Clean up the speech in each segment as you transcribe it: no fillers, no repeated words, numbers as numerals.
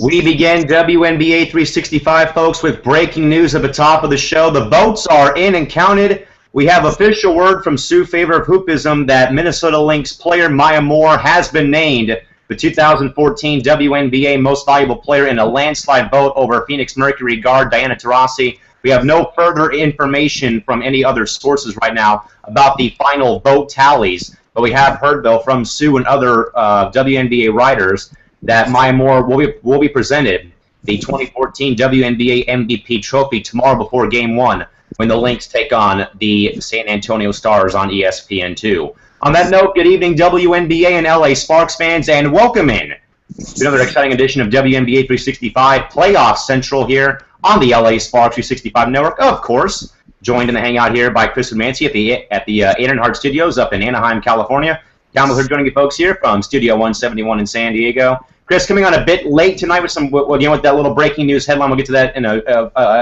We begin WNBA 365, folks, with breaking news at the top of the show. The votes are in and counted. We have official word from Sue Favor of Hoopism that Minnesota Lynx player Maya Moore has been named the 2014 WNBA Most Valuable Player in a landslide vote over Phoenix Mercury guard Diana Taurasi. We have no further information from any other sources right now about the final vote tallies, but we have heard, though, from Sue and other WNBA writers that Maya Moore will be presented the 2014 WNBA MVP trophy tomorrow before Game 1 when the Lynx take on the San Antonio Stars on ESPN2. On that note, good evening, WNBA and LA Sparks fans, and welcome in to another exciting edition of WNBA 365 Playoff Central here on the LA Sparks 365 Network, of course. Joined in the hangout here by Chris Mancy at the Aaron Hart Studios up in Anaheim, California. Down with her joining you folks here from Studio 171 in San Diego. Chris, coming on a bit late tonight with some, with that little breaking news headline. We'll get to that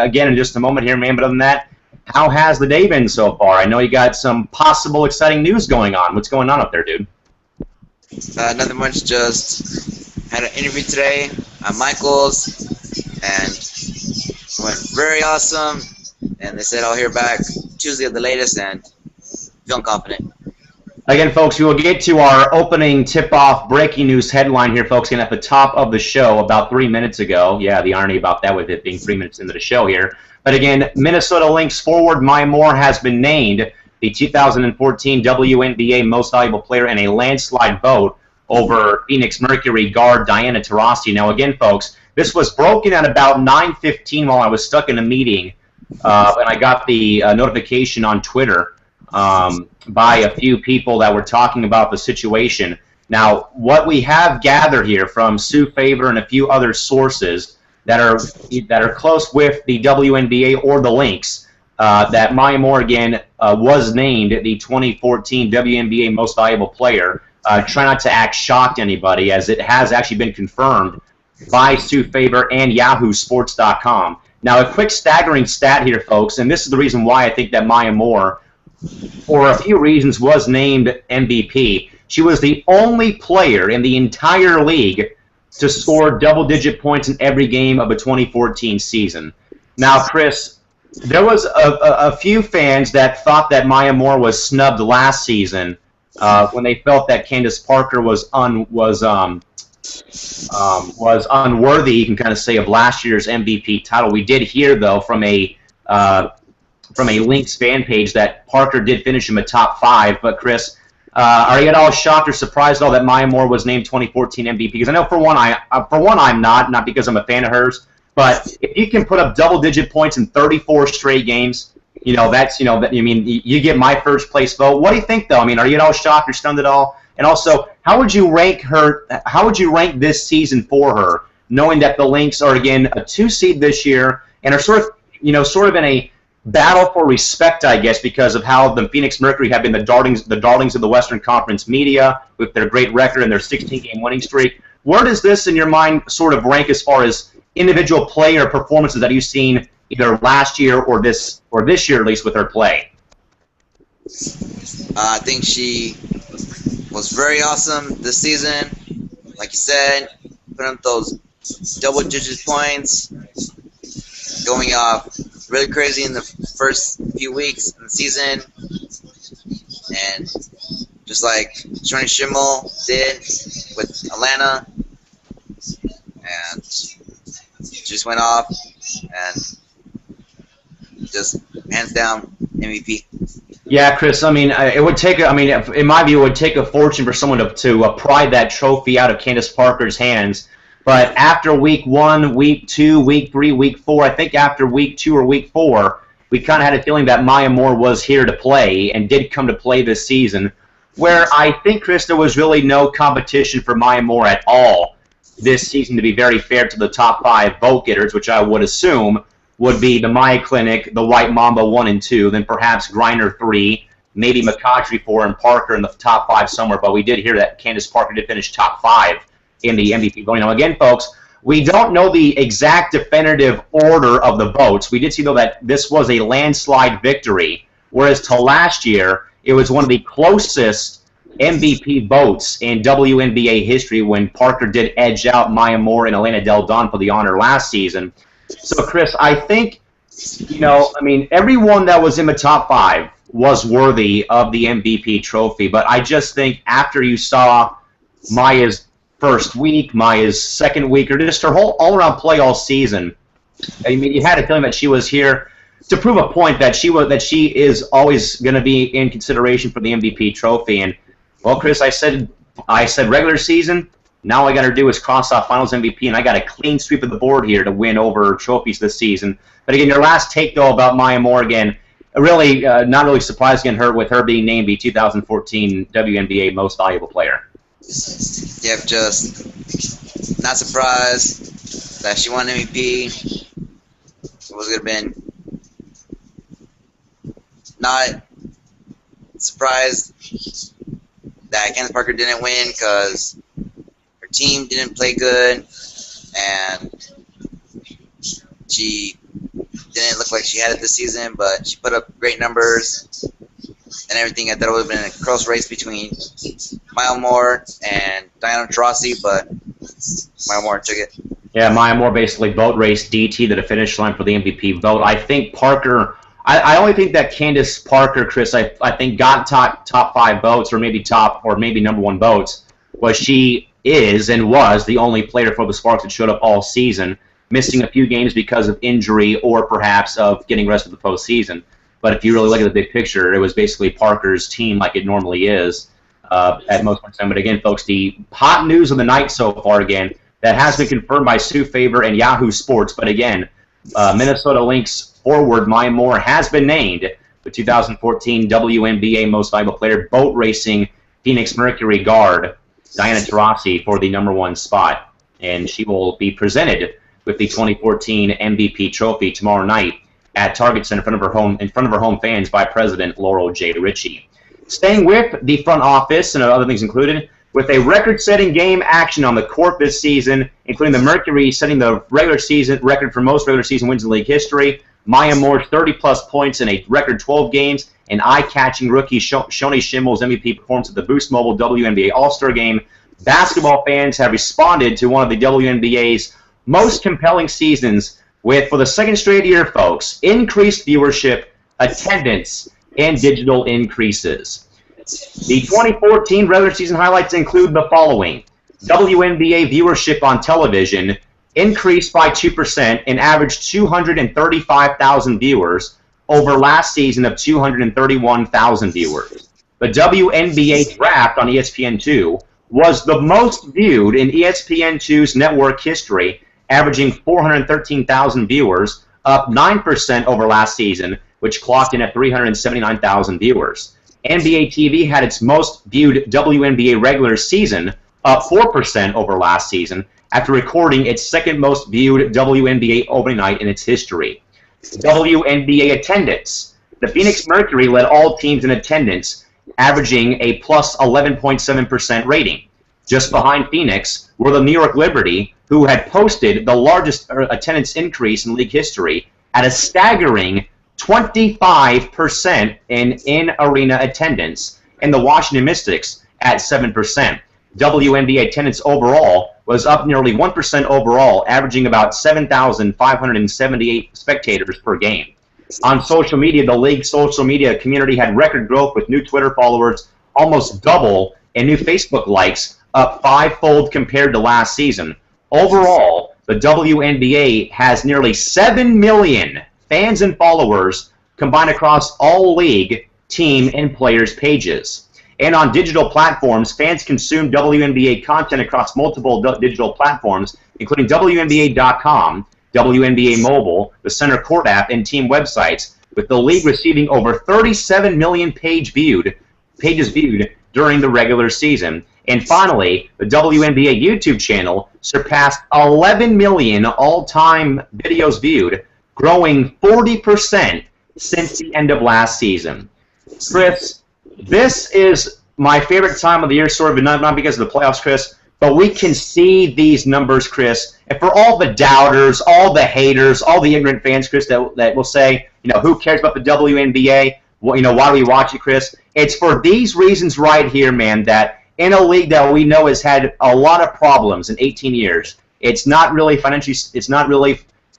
again in just a moment here, man. But other than that, how has the day been so far? I know you got some possible exciting news going on. What's going on up there, dude? Nothing much. Just had an interview today at Michael's, and it went very awesome. And they said I'll hear back Tuesday at the latest, and feeling confident. Again, folks, we will get to our opening tip-off breaking news headline here, folks, and at the top of the show about 3 minutes ago. Yeah, the irony about that with it being 3 minutes into the show here. But again, Minnesota Lynx forward Maya Moore has been named the 2014 WNBA Most Valuable Player in a landslide vote over Phoenix Mercury guard Diana Taurasi. Now, again, folks, this was broken at about 9:15 while I was stuck in a meeting, and I got the notification on Twitter by a few people that were talking about the situation. Now, what we have gathered here from Sue Favor and a few other sources that are close with the WNBA or the Lynx, that Maya Moore again was named the 2014 WNBA Most Valuable Player. Try not to act shocked, anybody, as it has actually been confirmed by Sue Favor and YahooSports.com. Now, a quick staggering stat here, folks, and this is the reason why I think that Maya Moore, for a few reasons, was named MVP. She was the only player in the entire league to score double-digit points in every game of the 2014 season. Now, Chris, there was a few fans that thought that Maya Moore was snubbed last season when they felt that Candace Parker was unworthy, you can kind of say, of last year's MVP title. We did hear, though, from a Lynx fan page that Parker did finish in the top 5. But Chris, are you at all shocked or surprised at all that Maya Moore was named 2014 MVP? Because I know for one I'm not because I'm a fan of hers. But if you can put up double-digit points in 34 straight games, you get my first place vote. What do you think, though? I mean, are you at all shocked or stunned at all? And also, how would you rank her? How would you rank this season for her, knowing that the Lynx are again a 2 seed this year and are sort of in a battle for respect, I guess, because of how the Phoenix Mercury have been the darlings of the Western Conference media with their great record and their 16-game winning streak. Where does this, in your mind, sort of rank as far as individual player performances that you've seen either last year or this year, at least, with her play? I think she was very awesome this season. Like you said, putting up those double-digit points, going off really crazy in the first few weeks in the season, and just like Shoni Schimmel did with Atlanta, and she just went off and just hands down MVP. Yeah, Chris. I mean, it would take. In my view, it would take a fortune for someone to pry that trophy out of Candace Parker's hands. But after week 1, week 2, week 3, week 4, I think after week 2 or week 4, we kind of had a feeling that Maya Moore was here to play and did come to play this season, where I think, Chris, there was really no competition for Maya Moore at all this season, to be very fair to the top 5 vote getters, which I would assume would be the Maya Clinic, the White Mamba 1 and 2, then perhaps Griner 3, maybe McCautry 4, and Parker in the top 5 somewhere. But we did hear that Candace Parker did finish top 5 in the MVP voting. Now, again, folks, we don't know the exact definitive order of the votes. We did see, though, that this was a landslide victory, whereas to last year, it was one of the closest MVP votes in WNBA history when Parker did edge out Maya Moore and Elena Del Don for the honor last season. So, Chris, I think, everyone that was in the top 5 was worthy of the MVP trophy, but I just think after you saw Maya's first week, Maya's second week, or just her whole all-around play all season, you had a feeling that she was here to prove a point that she is always going to be in consideration for the MVP trophy. And well, Chris, I said regular season. Now all I got to do is cross off Finals MVP, and I got a clean sweep of the board here to win over trophies this season. But again, your last take though about Maya Moore again, really not really surprised again with her being named the 2014 WNBA Most Valuable Player. Yep, just not surprised that she won MVP. It was gonna been not surprised that Candace Parker didn't win because her team didn't play good and she didn't look like she had it this season, but she put up great numbers and everything. I thought it would have been a close race between Maya Moore and Diana Taurasi, but Maya Moore took it. Yeah, Maya Moore basically boat raced DT to the finish line for the MVP vote. I think Parker, I only think that Candace Parker, Chris, I think got top 5 votes or maybe number 1 votes. Was she is and was the only player for the Sparks that showed up all season, missing a few games because of injury or perhaps of getting rest of the postseason. But if you really look at the big picture, it was basically Parker's team like it normally is at most points. But again, folks, the hot news of the night so far, again, that has been confirmed by Sue Faber and Yahoo Sports. But again, Minnesota Lynx forward Maya Moore has been named the 2014 WNBA Most Valuable Player, boat racing Phoenix Mercury guard Diana Taurasi for the number 1 spot. And she will be presented with the 2014 MVP trophy tomorrow night at Target Center in front of her home fans by President Laurel J. Ritchie. Staying with the front office and other things included, with a record-setting game action on the court this season, including the Mercury setting the regular season record for most regular season wins in league history, Maya Moore's 30-plus points in a record 12 games, and eye-catching rookie Shoni Schimmel's MVP performance at the Boost Mobile WNBA All-Star Game, basketball fans have responded to one of the WNBA's most compelling seasons with, for the second straight year, folks, increased viewership, attendance, and digital increases. The 2014 regular season highlights include the following. WNBA viewership on television increased by 2% and averaged 235,000 viewers over last season of 231,000 viewers. The WNBA draft on ESPN2 was the most viewed in ESPN2's network history, averaging 413,000 viewers, up 9% over last season, which clocked in at 379,000 viewers. NBA TV had its most viewed WNBA regular season, up 4% over last season, after recording its second most viewed WNBA opening night in its history. WNBA attendance. The Phoenix Mercury led all teams in attendance, averaging a plus 11.7% rating. Just behind Phoenix were the New York Liberty, who had posted the largest attendance increase in league history at a staggering 25% in in-arena attendance, and the Washington Mystics at 7%. WNBA attendance overall was up nearly 1% overall, averaging about 7,578 spectators per game. On social media, the league's social media community had record growth with new Twitter followers almost double and new Facebook likes up 5-fold compared to last season. Overall, the WNBA has nearly 7 million fans and followers combined across all league, team, and players' pages. And on digital platforms, fans consume WNBA content across multiple digital platforms, including WNBA.com, WNBA Mobile, the Center Court app, and team websites, with the league receiving over 37 million pages viewed during the regular season. And finally, the WNBA YouTube channel surpassed 11 million all-time videos viewed, growing 40% since the end of last season. Chris, this is my favorite time of the year, sort of, not because of the playoffs, Chris, but we can see these numbers, Chris, and for all the doubters, all the haters, all the ignorant fans, Chris, that will say, who cares about the WNBA? Well, why do we watch it, Chris? It's for these reasons right here, man, that in a league that we know has had a lot of problems in 18 years, it's not really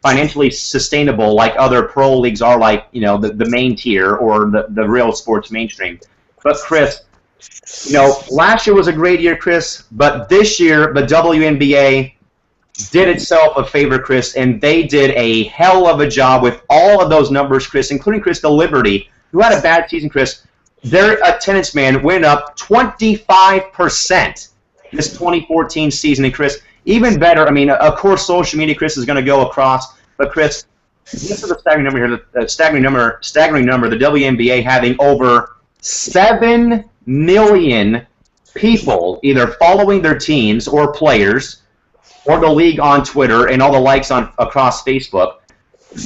financially sustainable like other pro leagues are, like, the main tier or the real sports mainstream. But Chris, last year was a great year, Chris, but this year the WNBA did itself a favor, Chris, and they did a hell of a job with all of those numbers, Chris, including, Chris, the Liberty, who had a bad season, Chris. Their attendance, man, went up 25% this 2014 season. And, Chris, even better, I mean, of course, social media, Chris, is going to go across. But, Chris, this is a staggering number here, the staggering number, the WNBA having over 7 million people either following their teams or players or the league on Twitter and all the likes across Facebook.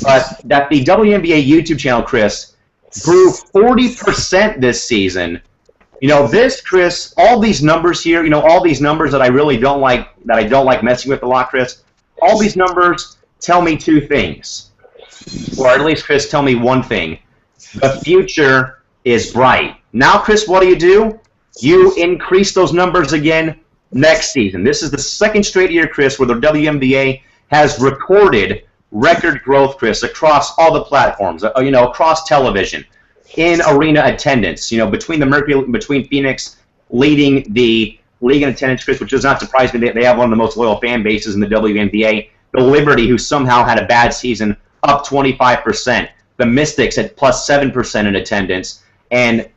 But that the WNBA YouTube channel, Chris, grew 40% this season. This, Chris, all these numbers here, all these numbers that I really don't like, messing with a lot, Chris, all these numbers tell me two things. Or at least, Chris, tell me one thing. The future is bright. Now, Chris, what do? You increase those numbers again next season. This is the second straight year, Chris, where the WNBA has recorded record growth, Chris, across all the platforms, across television, in arena attendance, between Phoenix leading the league in attendance, Chris, which does not surprise me. They have one of the most loyal fan bases in the WNBA. The Liberty, who somehow had a bad season, up 25%. The Mystics at plus 7% in attendance. And,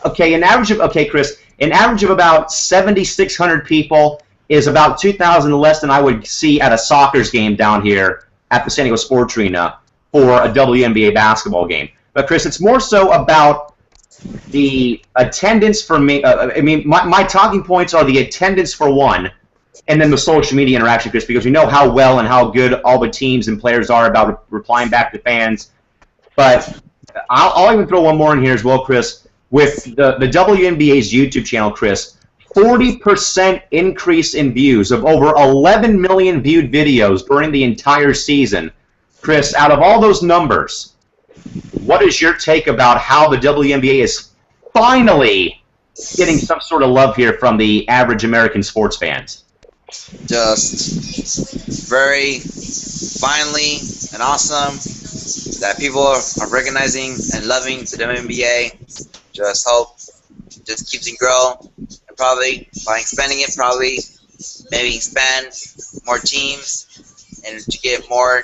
Chris, an average of about 7,600 people is about 2,000 less than I would see at a soccer's game down here at the San Diego Sports Arena for a WNBA basketball game. But, Chris, it's more so about the attendance for me. My talking points are the attendance for one, and then the social media interaction, Chris, because we know how well and how good all the teams and players are about replying back to fans. But I'll even throw one more in here as well, Chris. With the WNBA's YouTube channel, Chris, 40% increase in views of over 11 million viewed videos during the entire season. Chris, out of all those numbers, what is your take about how the WNBA is finally getting some sort of love here from the average American sports fans? Just very finally and awesome that people are recognizing and loving the WNBA. Just hope it just keeps it grow, and probably by expanding it, maybe expand more teams and to get more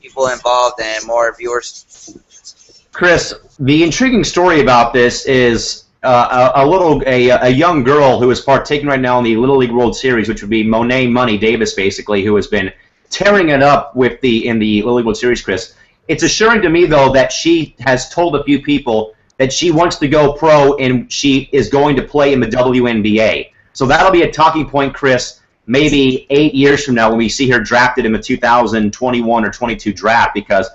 people involved and more viewers. Chris, the intriguing story about this is a young girl who is partaking right now in the Little League World Series, which would be Monet Money Davis, basically, who has been tearing it up in the Little League World Series, Chris. It's assuring to me, though, that she has told a few people that she wants to go pro and she is going to play in the WNBA. So that'll be a talking point, Chris, maybe 8 years from now when we see her drafted in the 2021 or 22 draft, because,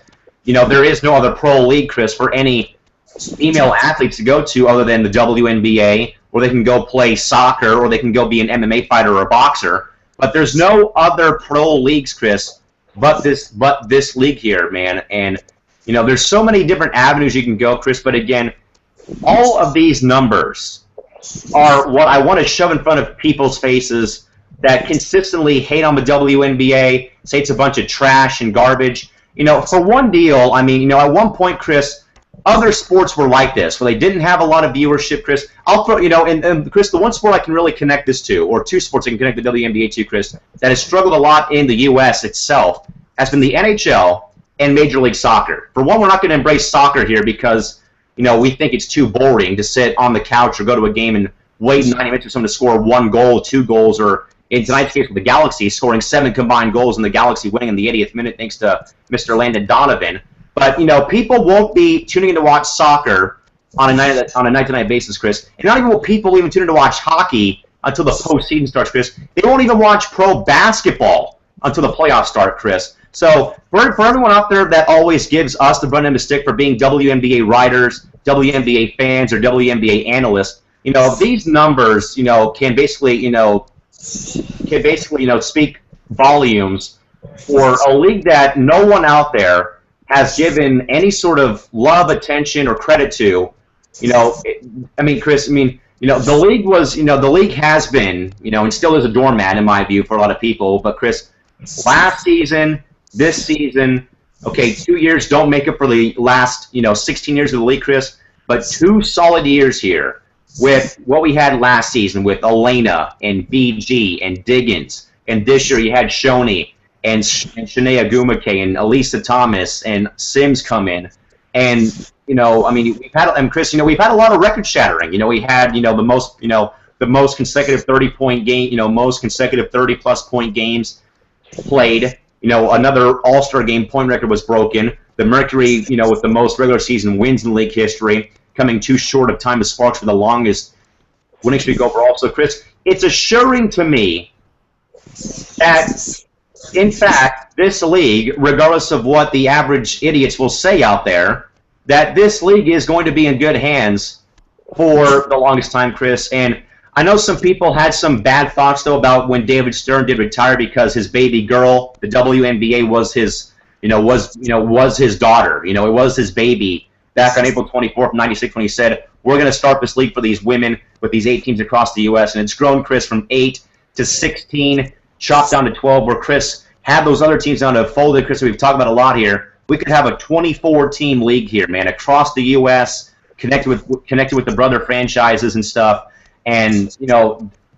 there is no other pro league, Chris, for any female athletes to go to other than the WNBA, or they can go play soccer, or they can go be an MMA fighter or a boxer. But there's no other pro leagues, Chris, but this league here, man. And there's so many different avenues you can go, Chris, but again, all of these numbers are what I want to shove in front of people's faces that consistently hate on the WNBA, say it's a bunch of trash and garbage. For one deal, at one point, Chris, other sports were like this, where they didn't have a lot of viewership, Chris. I'll throw, and Chris, the one sport I can really connect this to, or two sports I can connect the WNBA to, Chris, that has struggled a lot in the U.S. itself, has been the NHL and Major League Soccer. For one, we're not going to embrace soccer here because, we think it's too boring to sit on the couch or go to a game and wait 90 minutes for someone to score 1 goal, 2 goals, or in tonight's case with the Galaxy, scoring 7 combined goals and the Galaxy winning in the 80th minute thanks to Mr. Landon Donovan. But, people won't be tuning in to watch soccer on a night-to-night basis, Chris. And not even will people even tune in to watch hockey until the postseason starts, Chris. They won't even watch pro basketball until the playoffs start, Chris. So for everyone out there that always gives us the brunt end of the stick for being WNBA writers, WNBA fans, or WNBA analysts, these numbers, can basically speak volumes for a league that no one out there has given any sort of love, attention, or credit to, Chris, the league was, the league has been, and still is a doormat in my view for a lot of people. But Chris, last season, this season, okay, 2 years don't make up for the last, 16 years of the league, Chris, but 2 solid years here with what we had last season with Elena and BG and Diggins, and this year you had Shoney and Shanae Agumake and Elisa Thomas and Sims come in, and we've had, and Chris, we've had a lot of record shattering. We had, the most consecutive 30-point game, most consecutive 30-plus point games played. Another All-Star game point record was broken. The Mercury, with the most regular season wins in league history, coming too short of time to Sparks for the longest winning streak overall. So, Chris, it's assuring to me that, in fact, this league, regardless of what the average idiots will say out there, that this league is going to be in good hands for the longest time, Chris. And I know some people had some bad thoughts, though, about when David Stern did retire because his baby girl, the WNBA, was his, was his daughter. It was his baby back on April 24th, 96, when he said, we're going to start this league for these women with these 8 teams across the U.S. And it's grown, Chris, from 8 to 16, chopped down to 12, where Chris had those other teams down to folded. Chris, we've talked about a lot here. We could have a 24-team league here, man, across the U.S., connected with the brother franchises and stuff. And,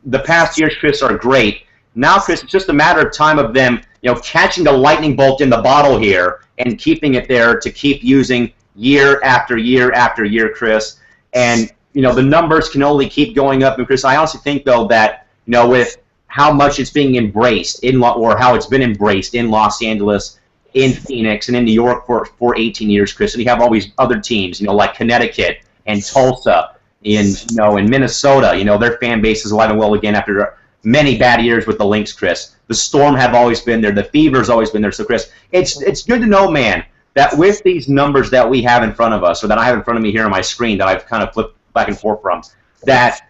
the past years, Chris, are great. Now, Chris, it's just a matter of time of them, catching the lightning bolt in the bottle here and keeping it there to keep using year after year after year, Chris. And, the numbers can only keep going up. And, Chris, I honestly think, though, that, with how much it's being embraced or how it's been embraced in Los Angeles, in Phoenix, and in New York for 18 years, Chris. And you have all these other teams, like Connecticut and Tulsa, in Minnesota. Their fan base is alive and well again after many bad years with the Lynx, Chris. The Storm have always been there. The Fever's always been there. So, Chris, it's good to know, man, that with these numbers that we have in front of us, or that I have in front of me here on my screen that I've kind of flipped back and forth from, that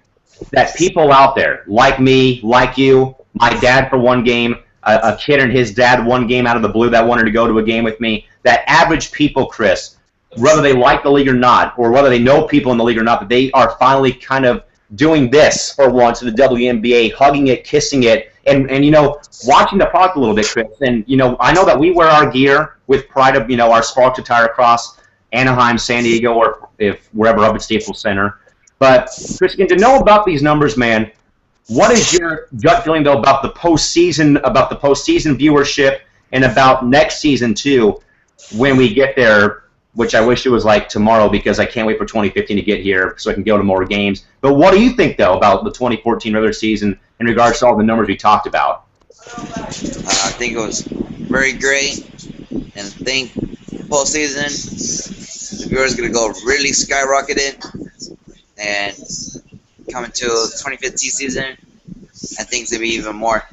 people out there, like me, like you, my dad for one game, a kid and his dad one game out of the blue that wanted to go to a game with me, that average people, Chris, whether they like the league or not, or whether they know people in the league or not, that they are finally kind of doing this for once in the WNBA, hugging it, kissing it, and watching the product a little bit, Chris. And, I know that we wear our gear with pride of, our Sparks attire across Anaheim, San Diego, or if wherever up at Staples Center. But, Chris, to know about these numbers, man, what is your gut feeling, though, about the postseason viewership and about next season, too, when we get there, which I wish it was like tomorrow because I can't wait for 2015 to get here so I can go to more games. But what do you think, though, about the 2014 regular season in regards to all the numbers we talked about? I think it was very great, and I think postseason, the viewers going to go really skyrocketed, and coming to 2015 season, I think it's going to be even more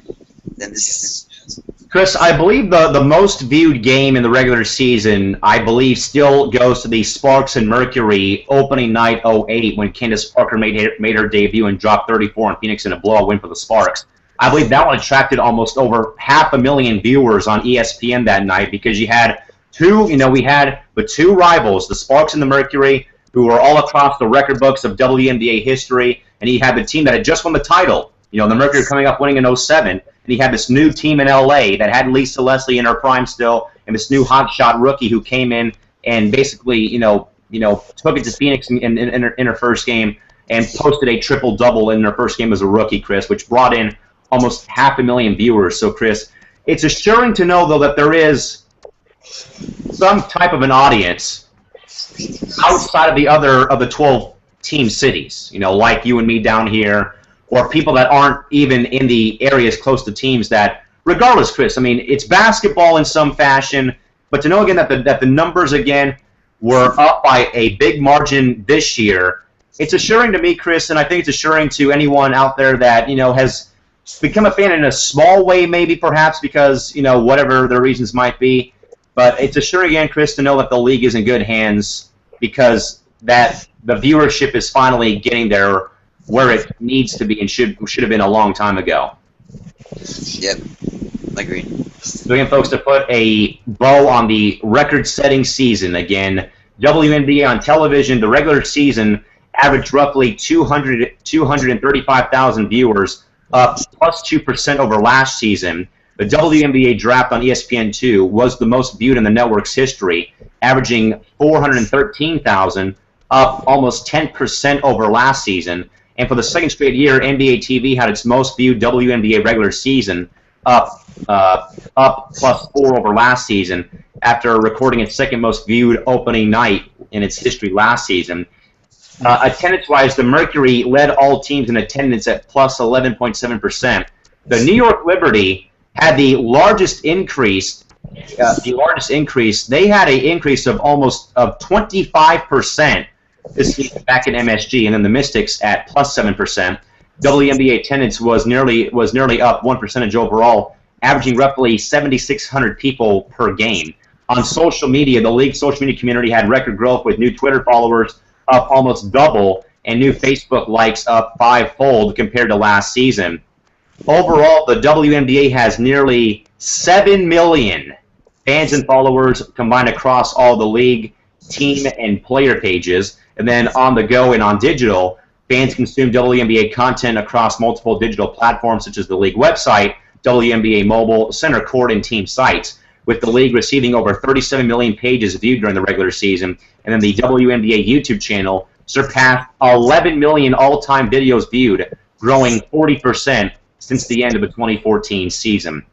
than this season. Chris, I believe the most viewed game in the regular season, I believe, still goes to the Sparks and Mercury opening night 08 when Candace Parker made her debut and dropped 34 in Phoenix in a blowout win for the Sparks. I believe that one attracted almost over 500,000 viewers on ESPN that night because you had we had the 2 rivals, the Sparks and the Mercury, who were all across the record books of WNBA history, and he had the team that had just won the title, the Mercury coming up winning in 07, and he had this new team in LA that had Lisa Leslie in her prime still, and this new hotshot rookie who came in and basically, took it to Phoenix in her first game and posted a triple-double in her first game as a rookie, Chris, which brought in almost 500,000 viewers. So, Chris, it's assuring to know, though, that there is some type of an audience outside of the 12-team cities, like you and me down here, or people that aren't even in the areas close to teams that, regardless, Chris, it's basketball in some fashion, but to know again that the numbers, again, were up by a big margin this year, it's assuring to me, Chris, and I think it's assuring to anyone out there that, has become a fan in a small way maybe perhaps because, whatever their reasons might be, but it's assuring again, Chris, to know that the league is in good hands because that the viewership is finally getting there where it needs to be and should have been a long time ago. Yep. Agreed. So again, folks, to put a bow on the record-setting season, again, WNBA on television, the regular season averaged roughly 235,000 viewers, up plus 2% over last season. The WNBA draft on ESPN2 was the most viewed in the network's history, averaging 413,000, up almost 10% over last season. And for the second straight year, NBA TV had its most viewed WNBA regular season, up plus 4 over last season, after recording its second most viewed opening night in its history last season. Attendance-wise, the Mercury led all teams in attendance at plus 11.7%. The New York Liberty had the largest increase. They had an increase of almost 25% this season back in MSG, and then the Mystics at plus 7%. WNBA attendance was nearly up 1% overall, averaging roughly 7,600 people per game. On social media, the league's social media community had record growth, with new Twitter followers up almost double and new Facebook likes up 5-fold compared to last season. Overall, the WNBA has nearly 7 million fans and followers combined across all the league, team, and player pages. And then on the go and on digital, fans consume WNBA content across multiple digital platforms such as the league website, WNBA mobile, center court, and team sites, with the league receiving over 37 million pages viewed during the regular season. And then the WNBA YouTube channel surpassed 11 million all-time videos viewed, growing 40% since the end of the 2014 season.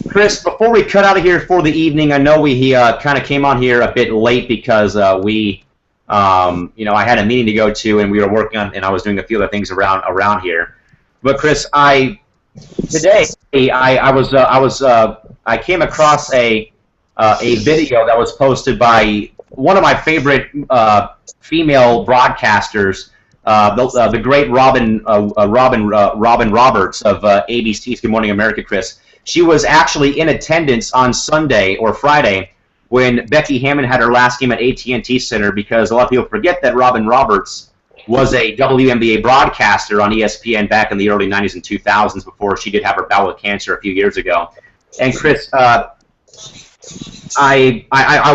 Chris, before we cut out of here for the evening, I know we kind of came on here a bit late because I had a meeting to go to, and we were working on, and I was doing a few other things around here. But Chris, I came across a video that was posted by one of my favorite female broadcasters, the great Robin Roberts of ABC's Good Morning America. Chris, she was actually in attendance on Sunday or Friday when Becky Hammon had her last game at AT&T Center, because a lot of people forget that Robin Roberts was a WNBA broadcaster on ESPN back in the early 90s and 2000s, before she did have her bout with cancer a few years ago. And Chris, I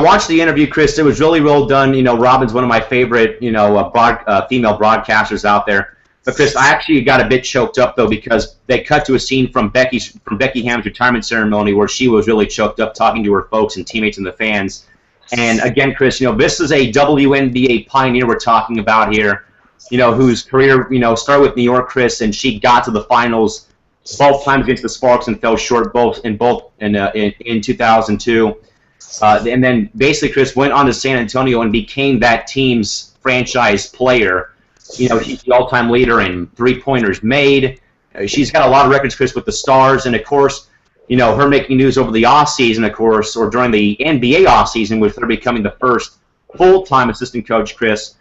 watched the interview, Chris. It was really well done. You know, Robin's one of my favorite, female broadcasters out there. But Chris, I actually got a bit choked up though, because they cut to a scene from Becky Hammon's retirement ceremony where she was really choked up talking to her folks and teammates and the fans. And again, Chris, this is a WNBA pioneer we're talking about here. Whose career, started with New York, Chris, and she got to the finals both times against the Sparks and fell short in 2002. And then basically, Chris, went on to San Antonio and became that team's franchise player. She's the all-time leader in three-pointers made. She's got a lot of records, Chris, with the Stars, and of course, her making news over the off-season, of course, or during the NBA off-season, with her becoming the first full-time assistant coach, Chris.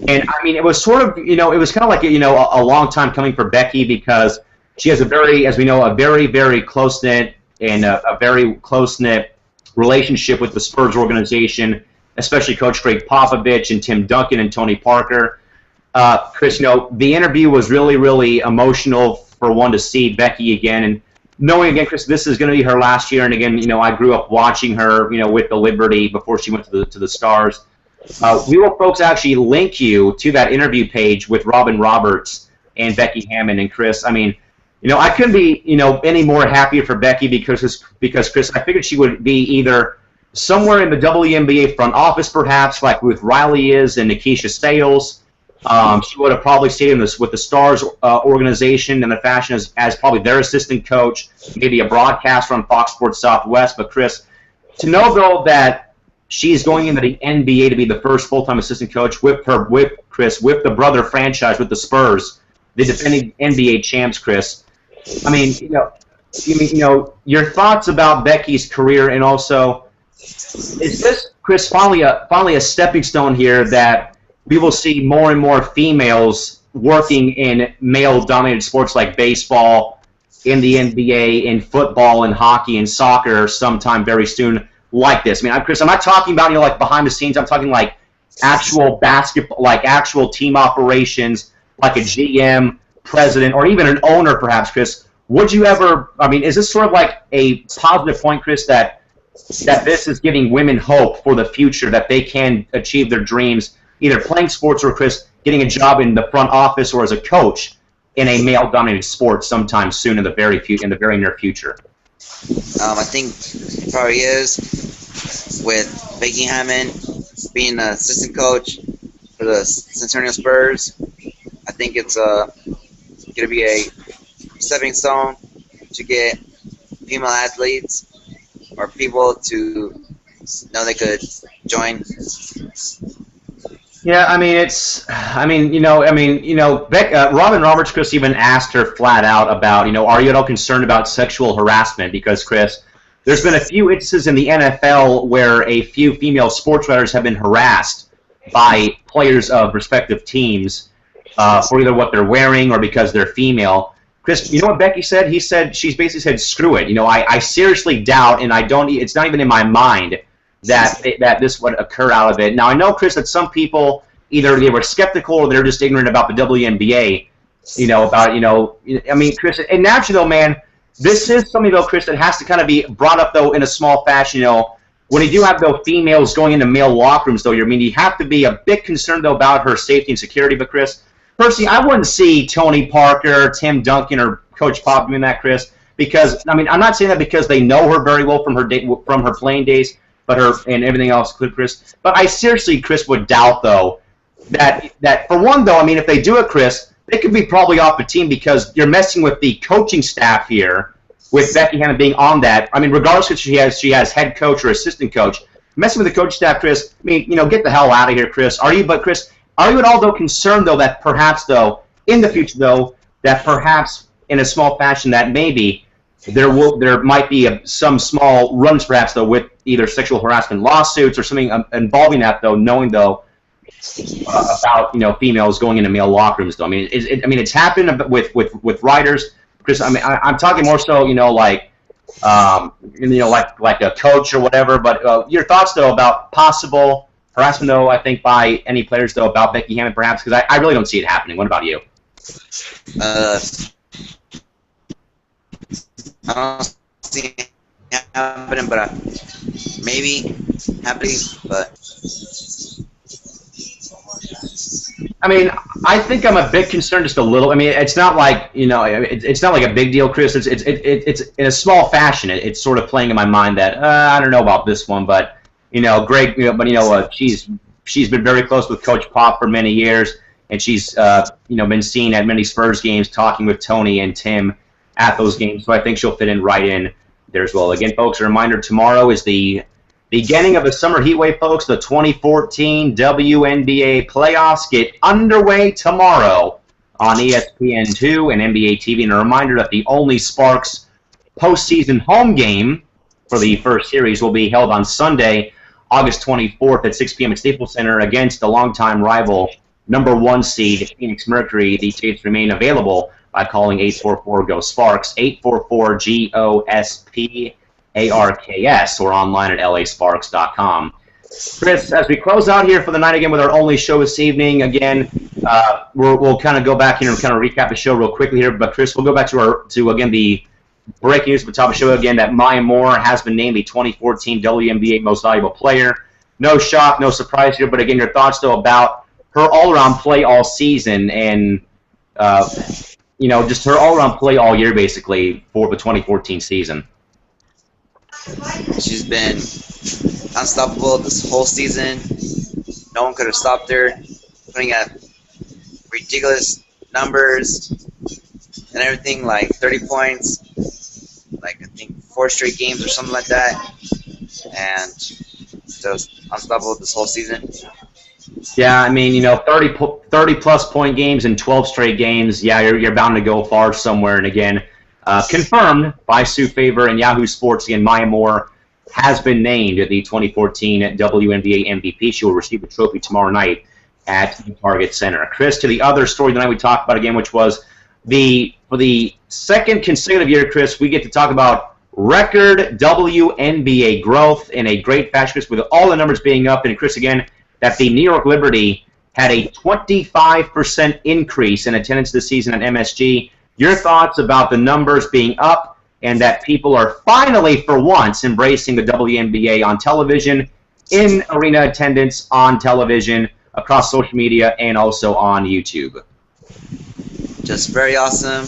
And I mean, it was sort of, it was kind of like, a long time coming for Becky, because she has a very, as we know, a very, very close-knit relationship with the Spurs organization, especially Coach Greg Popovich and Tim Duncan and Tony Parker. Chris, the interview was really, really emotional for one to see Becky again, and knowing again, Chris, this is going to be her last year. And again, I grew up watching her, with the Liberty before she went to the Stars. We will, folks, actually link you to that interview page with Robin Roberts and Becky Hammon. And Chris, I mean, I couldn't be, any more happier for Becky, because Chris, I figured she would be either somewhere in the WNBA front office, perhaps, like Ruth Riley is and Nikisha Sales. She would have probably stayed with the Stars organization in the fashion as probably their assistant coach, maybe a broadcaster on Fox Sports Southwest. But Chris, to know though that she's going into the NBA to be the first full-time assistant coach with the brother franchise, with the Spurs, the defending NBA champs, Chris. I mean, your thoughts about Becky's career, and also, is this, Chris, finally a stepping stone here that we will see more and more females working in male-dominated sports like baseball, in the NBA, in football, and hockey, and soccer sometime very soon like this? I mean, Chris, I'm not talking about, like behind the scenes. I'm talking like actual basketball, like actual team operations, like a GM, president, or even an owner, perhaps, Chris, would you ever, I mean, is this sort of like a positive point, Chris, that this is giving women hope for the future, that they can achieve their dreams, either playing sports or, Chris, getting a job in the front office or as a coach in a male-dominated sport sometime soon in the very near future? I think it probably is, with Becky Hammond being an assistant coach for the San Antonio Spurs. I think it's going to be a stepping stone to get female athletes or people to know they could join. Yeah, I mean, Robin Roberts, Chris, even asked her flat out about, are you at all concerned about sexual harassment? Because, Chris, there's been a few instances in the NFL where a few female sports writers have been harassed by players of respective teams for either what they're wearing or because they're female. Chris, you know what Becky said? She's basically said, screw it. I seriously doubt, and it's not even in my mind that this would occur out of it. Now, I know, Chris, that some people, either they were skeptical or they're just ignorant about the WNBA, I mean, Chris, and naturally, though, man, this is something, though, Chris, that has to kind of be brought up, though, in a small fashion, when you do have, though, females going into male locker rooms, though, you have to be a bit concerned, though, about her safety and security. But, Chris, personally, I wouldn't see Tony Parker, Tim Duncan, or Coach Pop doing that, Chris, because, I mean, I'm not saying that because they know her very well from her playing days, but and everything else, Chris. But I seriously, Chris, would doubt, though, that for one, though, I mean, if they do it, Chris, they could be probably off the team because you're messing with the coaching staff here, with Becky Hammond being on that. I mean, regardless if she has head coach or assistant coach, messing with the coach staff, Chris, I mean, get the hell out of here, Chris. Chris, are you at all, though, concerned, though, that perhaps, though, in the future, though, that perhaps in a small fashion that maybe there might be some small runs, perhaps, though, with either sexual harassment lawsuits or something involving that, though, knowing, though, about females going into male locker rooms, though. I mean, it's happened with writers, Chris. I mean, I'm talking more so, like a coach or whatever. But your thoughts, though, about possible harassment, though, I think by any players, though, about Becky Hammond, perhaps, because I really don't see it happening. What about you? I don't see it happening, but maybe happening, but. I mean, I think I'm a bit concerned, just a little. I mean, it's not like it's not like a big deal, Chris. It's in a small fashion. It's sort of playing in my mind that I don't know about this one, but great. But she's been very close with Coach Pop for many years, and she's been seen at many Spurs games, talking with Tony and Tim at those games. So I think she'll fit in right in there as well. Again, folks, a reminder: tomorrow is the beginning of the summer heat wave, folks. The 2014 WNBA playoffs get underway tomorrow on ESPN2 and NBA TV. And a reminder that the only Sparks postseason home game for the first series will be held on Sunday, August 24th at 6 p.m. at Staples Center against the longtime rival #1 seed Phoenix Mercury. These dates remain available by calling 844-GO-SPARKS, 844-GOSPARKS, or online at lasparks.com. Chris, as we close out here for the night again with our only show this evening, again, we'll kind of go back here and kind of recap the show real quickly here. But Chris, we'll go back to again the breaking news at the top of the show again that Maya Moore has been named the 2014 WNBA Most Valuable Player. No shock, no surprise here. But again, your thoughts though about her all-around play all season and just her all-around play all year basically for the 2014 season. She's been unstoppable this whole season. No one could have stopped her, putting up ridiculous numbers and everything, like 30 points, like I think 4 straight games or something like that, and just unstoppable this whole season. Yeah, I mean, 30-plus point games in 12 straight games, yeah, you're bound to go far somewhere. And again, confirmed by Sue Faber and Yahoo Sports, again, Maya Moore has been named the 2014 WNBA MVP. She will receive the trophy tomorrow night at the Target Center. Chris, to the other story tonight we talked about again, which was for the second consecutive year, Chris, we get to talk about record WNBA growth in a great fashion, Chris, with all the numbers being up. And Chris, again, that the New York Liberty had a 25% increase in attendance this season at MSG. Your thoughts about the numbers being up and that people are finally, for once, embracing the WNBA on television, in arena attendance on television, across social media, and also on YouTube. Just very awesome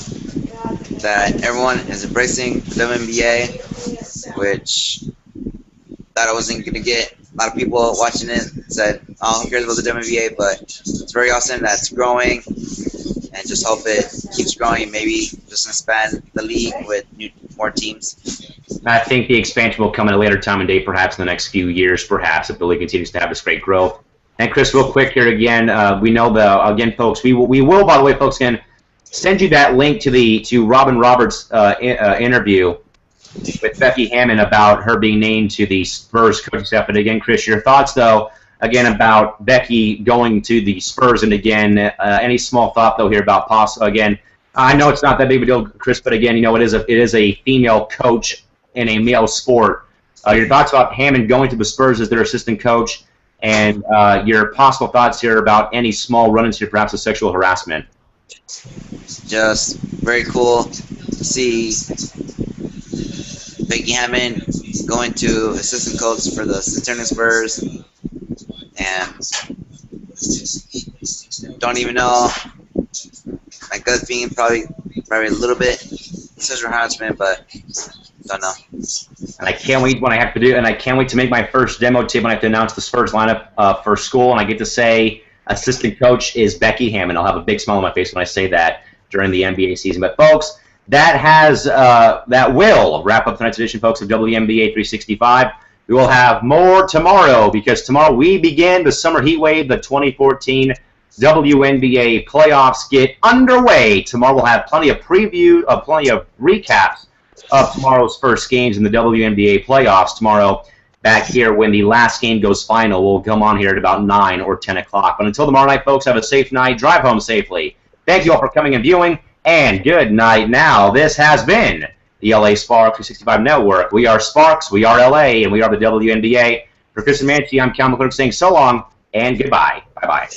that everyone is embracing the WNBA, which thought I wasn't going to get a lot of people watching it. Said, oh, who cares about the WNBA? But it's very awesome that it's growing, and just hope it keeps growing. Maybe just expand the league with more teams. I think the expansion will come at a later time and date, perhaps in the next few years, perhaps, if the league continues to have this great growth. And Chris, real quick here again, we know again, folks, we will, by the way, folks, again, send you that link to Robin Roberts' interview with Becky Hammon about her being named to the Spurs coaching staff. But again, Chris, your thoughts, though, again, about Becky going to the Spurs, and again, any small thought, though, here about again, I know it's not that big of a deal, Chris, but again, you know, it is a female coach in a male sport. Your thoughts about Hammon going to the Spurs as their assistant coach, and your possible thoughts here about any small run-ins here, perhaps of sexual harassment. Just very cool to see Becky Hammon going to assistant coach for the San Antonio Spurs, and don't even know. My gut feeling probably a little bit sexual harassment, but don't know. And I can't wait when I have to do, and I can't wait to make my first demo tape when I have to announce the Spurs lineup for school, and I get to say assistant coach is Becky Hammon. I'll have a big smile on my face when I say that during the NBA season. But folks, that will wrap up tonight's edition, folks, of WNBA 365. We will have more tomorrow, because tomorrow we begin the summer heat wave. The 2014 WNBA playoffs get underway. Tomorrow we'll have plenty of plenty of recaps of tomorrow's first games in the WNBA playoffs tomorrow. Back here when the last game goes final, we'll come on here at about 9 or 10 o'clock. But until tomorrow night, folks, have a safe night. Drive home safely. Thank you all for coming and viewing, and good night now. This has been the LA Sparks 365 Network. We are Sparks, we are LA, and we are the WNBA. For Chris and Manchi, I'm Cal McClure saying so long and goodbye. Bye-bye.